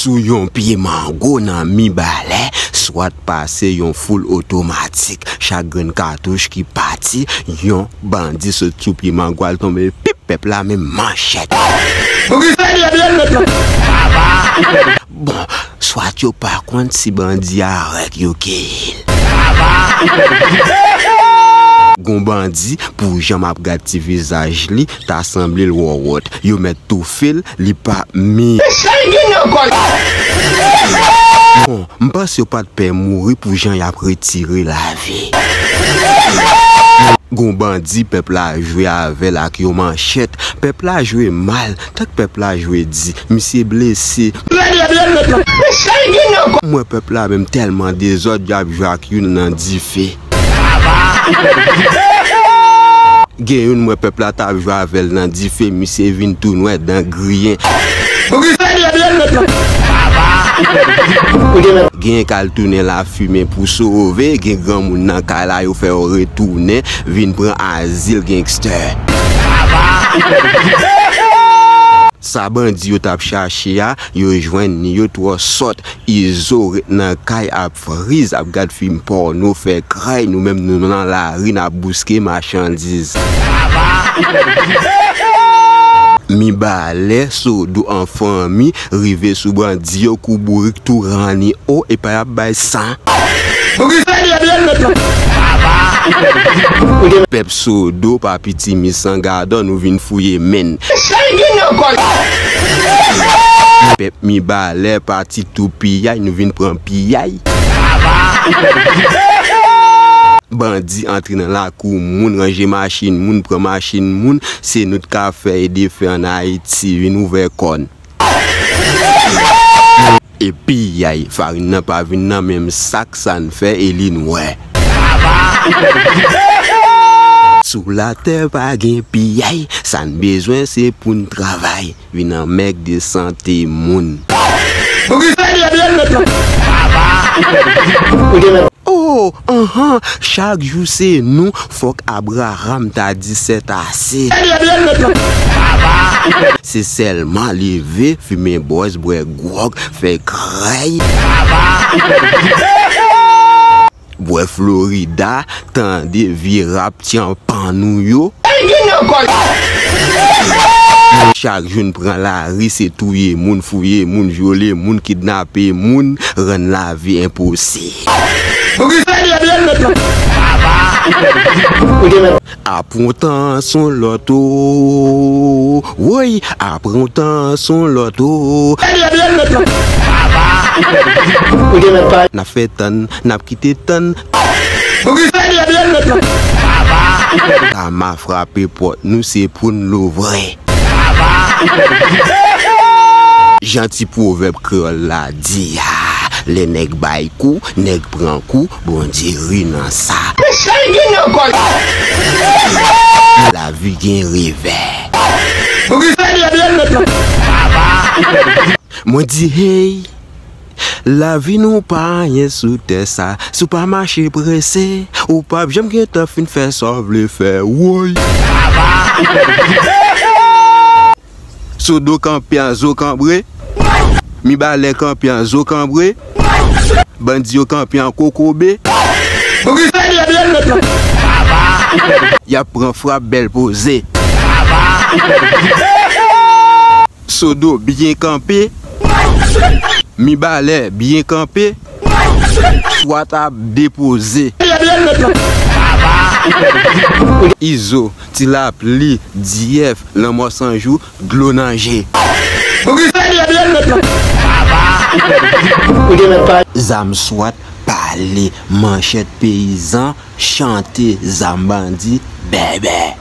sous yon pied mango nan mi balai, soit passer yon full automatique. Chaque grain cartouche qui parti, yon bandit se sous pied mango al tombe pip pep la même manchette. Bon, soit yo par contre si bandit arrête yo kill. Gon bandi pour jam ap gati visage li, ta semblé le wot. Yo met tout fil, li pa mi. Bon, m'passe yo pas de père mourir pour jan y ap retirer la vie. Gon bandi peuple a joué avec la ki yo manchette, peuple a joué mal, tant que peuple a joué dit, monsieur blessé. Moi peuple a même tellement désordre y a joué ak yon nan di fait. Gen yon mwen peuple a ta joué avec nan di fait, monsieur vin tout noir dans grien. Gen kal tourner la fumée pour sauver, gen grand moun nan kal la yo fait retourner, vin prend asile gangster. Sa bandi yo tap cherché ya, yo joine ni yo trois sort, izo nan kay ap frise ap gad film porno fait cray nous même nous dans la rue n'a bousquer marchandise. Mi balè so do en famille, rive sou bandi yo kou bourik tout rani o et pa yap bay san. Pep so do pa piti mi san gado nou vin fouye men. Pep mi balè parti tout piyay nou vin pran piyay. Bandi entre dans la cour, moun ranger machine, moun prend machine, moun c'est notre café et des faits en Haïti, vin ouvert con. Et puis yay, farine n'a pas vin nan même sac ça ne fait et li noue. Sous la terre pas gen piyay, ça ne besoin c'est pour un travail, vin un mec de santé moun. Oh, chaque jour c'est nous, faut qu'Abraham t'a dit c'est assez. C'est seulement lever, fumer bois, boire grog, faire cray. Boire Florida, tande virap tiens panou yo. Chaque jour prend la rue, c'est touyer moun, fouiller moun, violer moun, kidnapper moun, rendre la vie impossible. Apprends son loto, oui, apprends son loto. N'a fait tan, n'a quitté tan. Ça m'a frappé pour nous, c'est pour nous l'ouvrir. Gentil proverbe créole la dit. Les nèg bay kou, nèg prend kou, bon Dieu ri nan ça. La vie gen revers. Moi dis hey, la vie nou pa rien sous terre ça, sou pas marcher pressé, ou pas j'aime que t'as fin faire sauve le faire. Oui. Sodo campion zo cambré. Mi balè campion zo cambré. Bandi yo campion kokobe. Ya prend frappe belle posée. Sodo bien campé. Mi balè bien campé. Soit à déposé. Iso, tilap li, dief, l'amour sans jour, glonangé. Zam soit parler, manchette paysan, chanter, zambandi, bébé.